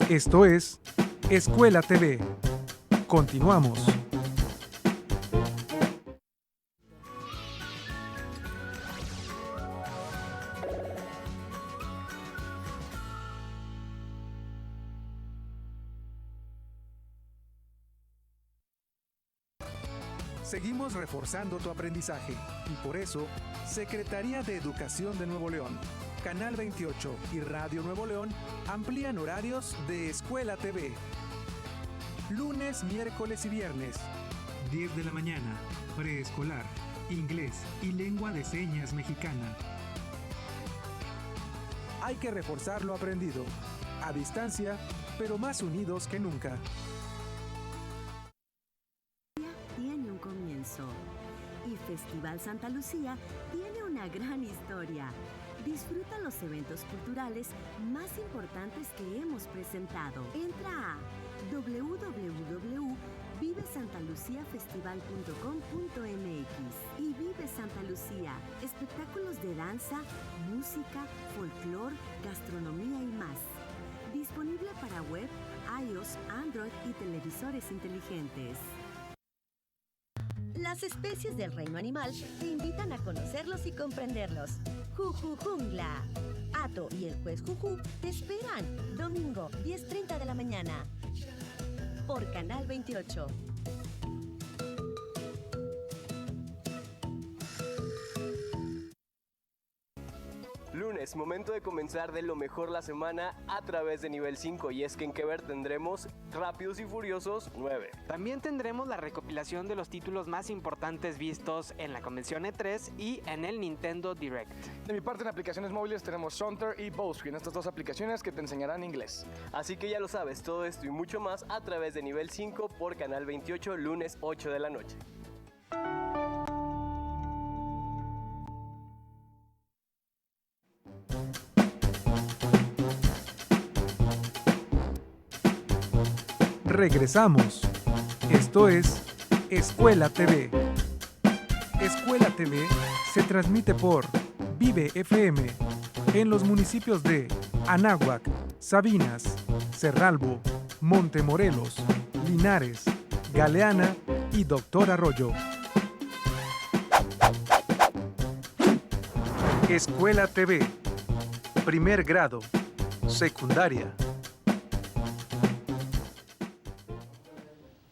Esto es Escuela TV. Continuamos. Seguimos reforzando tu aprendizaje y por eso, Secretaría de Educación de Nuevo León, Canal 28 y Radio Nuevo León amplían horarios de Escuela TV. Lunes, miércoles y viernes, 10 de la mañana, preescolar, inglés y lengua de señas mexicana. Hay que reforzar lo aprendido, a distancia, pero más unidos que nunca. Tiene un comienzo y Festival Santa Lucía tiene una gran historia. Disfruta los eventos culturales más importantes que hemos presentado. Entra a www.vivesantaluciafestival.com.mx y vive Santa Lucía. Espectáculos de danza, música, folclor, gastronomía y más. Disponible para web, iOS, Android y televisores inteligentes. Las especies del reino animal te invitan a conocerlos y comprenderlos. Juju Jungla. Ato y el juez Juju te esperan. Domingo, 10:30 de la mañana. Por Canal 28. Lunes, momento de comenzar de lo mejor la semana a través de Nivel 5, y es que en que ver tendremos Rápidos y Furiosos 9. También tendremos la recopilación de los títulos más importantes vistos en la convención E3 y en el Nintendo Direct. De mi parte, en aplicaciones móviles tenemos Sonter y Bowscreen, estas dos aplicaciones que te enseñarán inglés. Así que ya lo sabes, todo esto y mucho más a través de Nivel 5 por Canal 28, lunes 8 de la noche. Regresamos. Esto es Escuela TV. Escuela TV se transmite por Vive FM en los municipios de Anáhuac, Sabinas, Cerralbo, Montemorelos, Linares, Galeana y Doctor Arroyo. Escuela TV. Primer grado. Secundaria.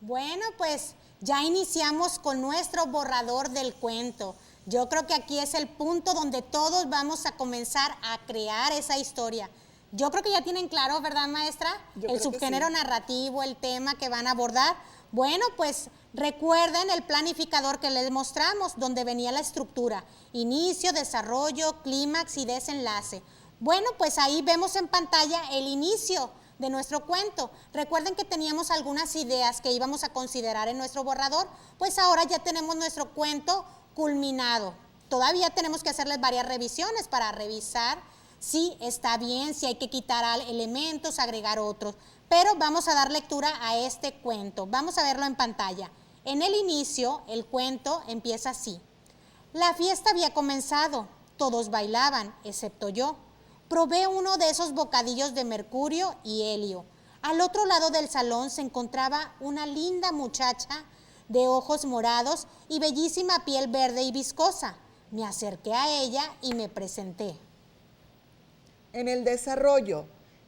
Bueno, pues ya iniciamos con nuestro borrador del cuento. Yo creo que aquí es el punto donde todos vamos a comenzar a crear esa historia. Yo creo que ya tienen claro, ¿verdad, maestra? El subgénero narrativo, el tema que van a abordar. Bueno, pues recuerden el planificador que les mostramos, donde venía la estructura: inicio, desarrollo, clímax y desenlace. Bueno, pues ahí vemos en pantalla el inicio de nuestro cuento. Recuerden que teníamos algunas ideas que íbamos a considerar en nuestro borrador, pues ahora ya tenemos nuestro cuento culminado. Todavía tenemos que hacerles varias revisiones para revisar si está bien, si hay que quitar elementos, agregar otros, pero vamos a dar lectura a este cuento. Vamos a verlo en pantalla. En el inicio, el cuento empieza así: la fiesta había comenzado, todos bailaban, excepto yo. Probé uno de esos bocadillos de mercurio y helio. Al otro lado del salón se encontraba una linda muchacha de ojos morados y bellísima piel verde y viscosa. Me acerqué a ella y me presenté. En el desarrollo,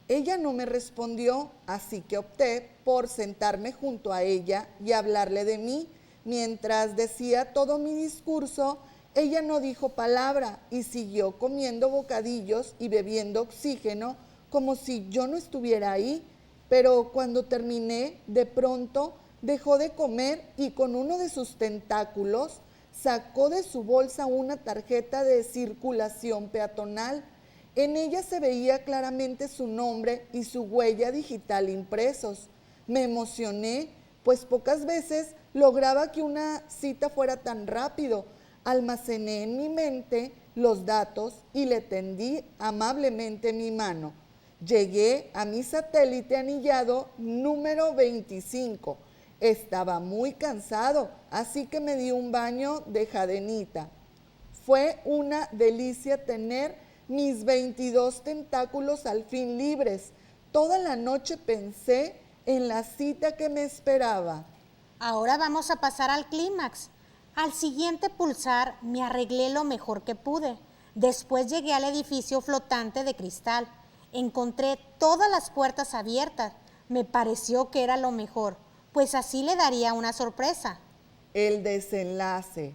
ella no me respondió, así que opté por sentarme junto a ella y hablarle de mí. Mientras decía todo mi discurso, ella no dijo palabra y siguió comiendo bocadillos y bebiendo oxígeno como si yo no estuviera ahí. Pero cuando terminé, de pronto dejó de comer y con uno de sus tentáculos sacó de su bolsa una tarjeta de circulación peatonal. En ella se veía claramente su nombre y su huella digital impresos. Me emocioné, pues pocas veces lograba que una cita fuera tan rápido. Almacené en mi mente los datos y le tendí amablemente mi mano. Llegué a mi satélite anillado número 25. Estaba muy cansado, así que me di un baño de jadenita. Fue una delicia tener mis 22 tentáculos al fin libres. Toda la noche pensé en la cita que me esperaba. Ahora vamos a pasar al clímax. Al siguiente pulsar me arreglé lo mejor que pude. Después llegué al edificio flotante de cristal. Encontré todas las puertas abiertas. Me pareció que era lo mejor, pues así le daría una sorpresa. El desenlace.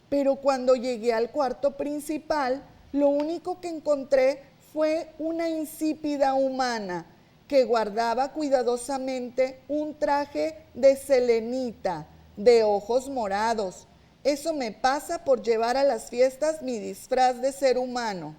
Pero cuando llegué al cuarto principal, lo único que encontré fue una insípida humana que guardaba cuidadosamente un traje de selenita de ojos morados. Eso me pasa por llevar a las fiestas mi disfraz de ser humano.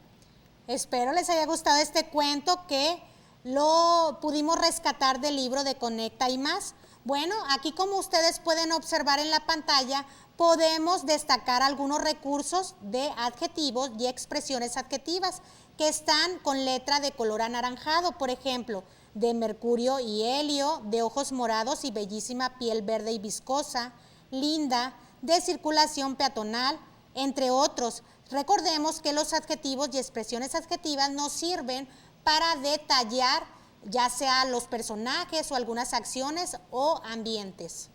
Espero les haya gustado este cuento que lo pudimos rescatar del libro de Conecta y Más. Bueno, aquí como ustedes pueden observar en la pantalla, podemos destacar algunos recursos de adjetivos y expresiones adjetivas que están con letra de color anaranjado. Por ejemplo, de mercurio y helio, de ojos morados y bellísima piel verde y viscosa, linda, de circulación peatonal, entre otros. Recordemos que los adjetivos y expresiones adjetivas nos sirven para detallar ya sea los personajes o algunas acciones o ambientes.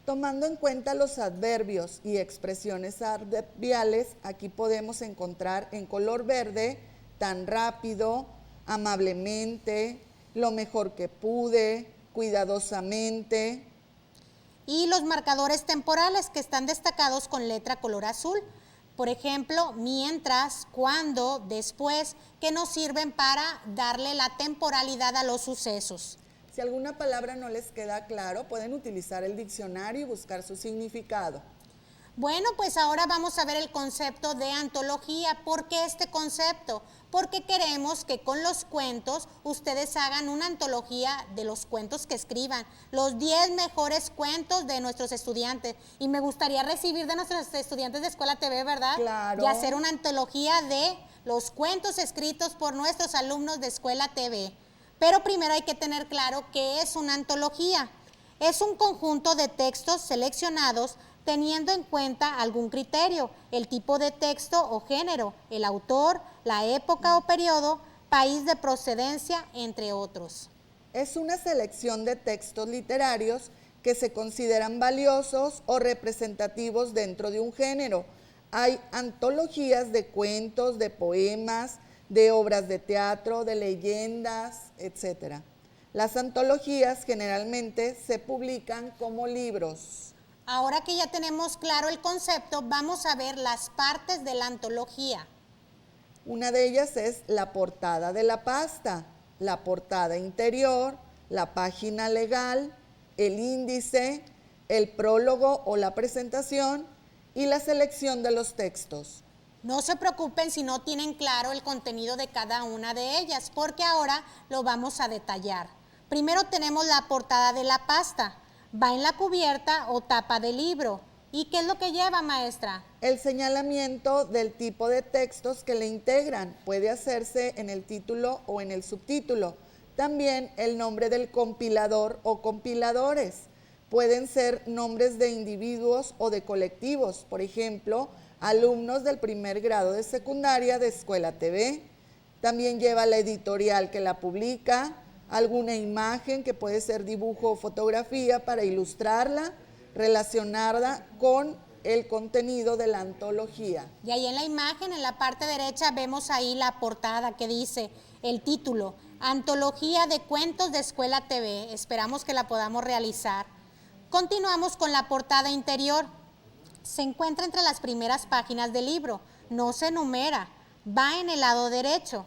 Tomando en cuenta los adverbios y expresiones adverbiales, aquí podemos encontrar en color verde tan rápido, amablemente, lo mejor que pude, cuidadosamente. Y los marcadores temporales que están destacados con letra color azul. Por ejemplo, mientras, cuando, después, que nos sirven para darle la temporalidad a los sucesos. Si alguna palabra no les queda claro, pueden utilizar el diccionario y buscar su significado. Bueno, pues ahora vamos a ver el concepto de antología. ¿Por qué este concepto? Porque queremos que con los cuentos ustedes hagan una antología de los cuentos que escriban, los 10 mejores cuentos de nuestros estudiantes. Y me gustaría recibir de nuestros estudiantes de Escuela TV, ¿verdad? Claro. Y hacer una antología de los cuentos escritos por nuestros alumnos de Escuela TV. Pero primero hay que tener claro qué es una antología. Es un conjunto de textos seleccionados teniendo en cuenta algún criterio, el tipo de texto o género, el autor, la época o periodo, país de procedencia, entre otros. Es una selección de textos literarios que se consideran valiosos o representativos dentro de un género. Hay antologías de cuentos, de poemas, de obras de teatro, de leyendas, etc. Las antologías generalmente se publican como libros. Ahora que ya tenemos claro el concepto, vamos a ver las partes de la antología. Una de ellas es la portada de la pasta, la portada interior, la página legal, el índice, el prólogo o la presentación y la selección de los textos. No se preocupen si no tienen claro el contenido de cada una de ellas, porque ahora lo vamos a detallar. Primero tenemos la portada de la pasta. Va en la cubierta o tapa del libro. ¿Y qué es lo que lleva, maestra? El señalamiento del tipo de textos que le integran. Puede hacerse en el título o en el subtítulo. También el nombre del compilador o compiladores. Pueden ser nombres de individuos o de colectivos. Por ejemplo, alumnos del primer grado de secundaria de Escuela TV. También lleva la editorial que la publica, alguna imagen que puede ser dibujo o fotografía para ilustrarla, relacionarla con el contenido de la antología. Y ahí en la imagen, en la parte derecha, vemos ahí la portada que dice el título, Antología de Cuentos de Escuela TV. Esperamos que la podamos realizar. Continuamos con la portada interior. Se encuentra entre las primeras páginas del libro, no se enumera, va en el lado derecho.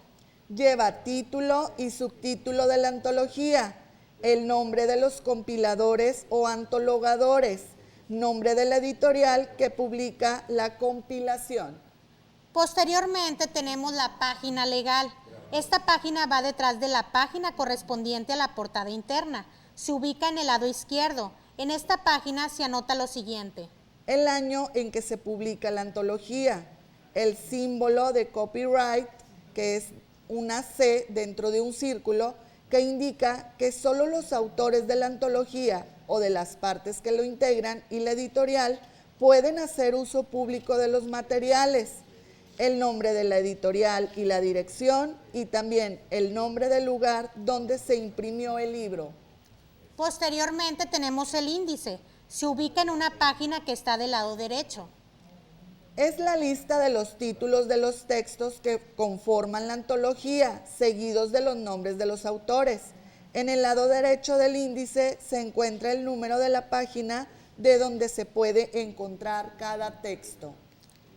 Lleva título y subtítulo de la antología, el nombre de los compiladores o antologadores, nombre de la editorial que publica la compilación. Posteriormente tenemos la página legal. Esta página va detrás de la página correspondiente a la portada interna. Se ubica en el lado izquierdo. En esta página se anota lo siguiente. El año en que se publica la antología, el símbolo de copyright, que es una C dentro de un círculo, que indica que solo los autores de la antología o de las partes que lo integran y la editorial pueden hacer uso público de los materiales, el nombre de la editorial y la dirección y también el nombre del lugar donde se imprimió el libro. Posteriormente tenemos el índice, se ubica en una página que está del lado derecho. Es la lista de los títulos de los textos que conforman la antología, seguidos de los nombres de los autores. En el lado derecho del índice se encuentra el número de la página de donde se puede encontrar cada texto.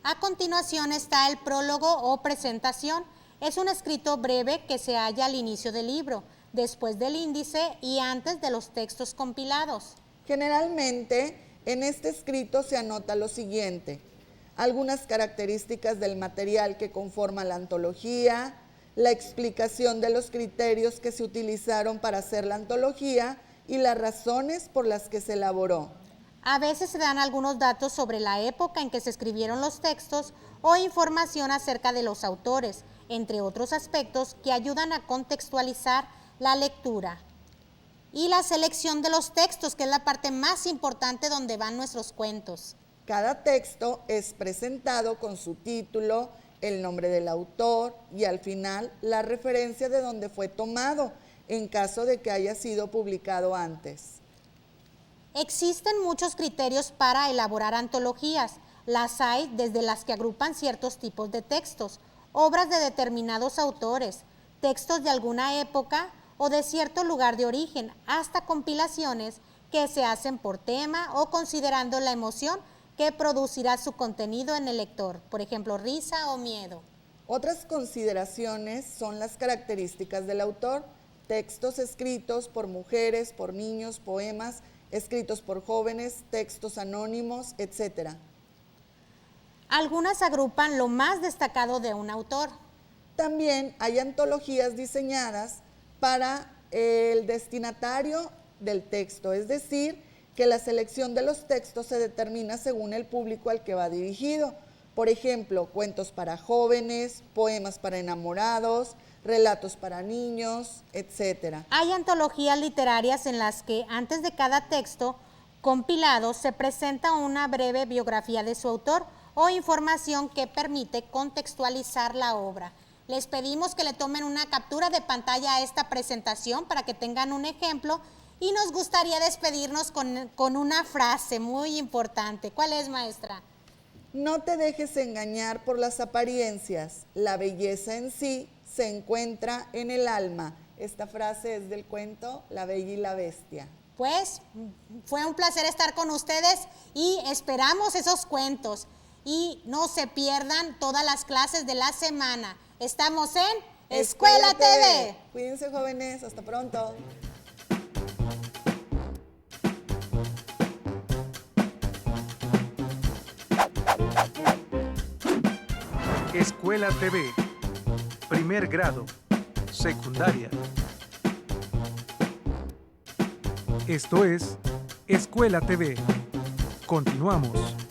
A continuación está el prólogo o presentación. Es un escrito breve que se halla al inicio del libro, después del índice y antes de los textos compilados. Generalmente, en este escrito se anota lo siguiente: algunas características del material que conforma la antología, la explicación de los criterios que se utilizaron para hacer la antología y las razones por las que se elaboró. A veces se dan algunos datos sobre la época en que se escribieron los textos o información acerca de los autores, entre otros aspectos que ayudan a contextualizar la lectura. Y la selección de los textos, que es la parte más importante donde van nuestros cuentos. Cada texto es presentado con su título, el nombre del autor y al final la referencia de donde fue tomado. en caso de que haya sido publicado antes. Existen muchos criterios para elaborar antologías. Las hay desde las que agrupan ciertos tipos de textos, obras de determinados autores, textos de alguna época o de cierto lugar de origen, hasta compilaciones que se hacen por tema o considerando la emoción que producirá su contenido en el lector, por ejemplo, risa o miedo. Otras consideraciones son las características del autor, textos escritos por mujeres, por niños, poemas, escritos por jóvenes, textos anónimos, etc. Algunas agrupan lo más destacado de un autor. También hay antologías diseñadas para el destinatario del texto, es decir, que la selección de los textos se determina según el público al que va dirigido. Por ejemplo, cuentos para jóvenes, poemas para enamorados, relatos para niños, etc. Hay antologías literarias en las que antes de cada texto compilado se presenta una breve biografía de su autor o información que permite contextualizar la obra. Les pedimos que le tomen una captura de pantalla a esta presentación para que tengan un ejemplo y nos gustaría despedirnos con una frase muy importante. ¿Cuál es, maestra? No te dejes engañar por las apariencias, la belleza en sí se encuentra en el alma. Esta frase es del cuento La Bella y la Bestia. Pues fue un placer estar con ustedes y esperamos esos cuentos. Y no se pierdan todas las clases de la semana. Estamos en Escuela TV. Cuídense, jóvenes, hasta pronto. Escuela TV, primer grado, secundaria. Esto es Escuela TV. Continuamos.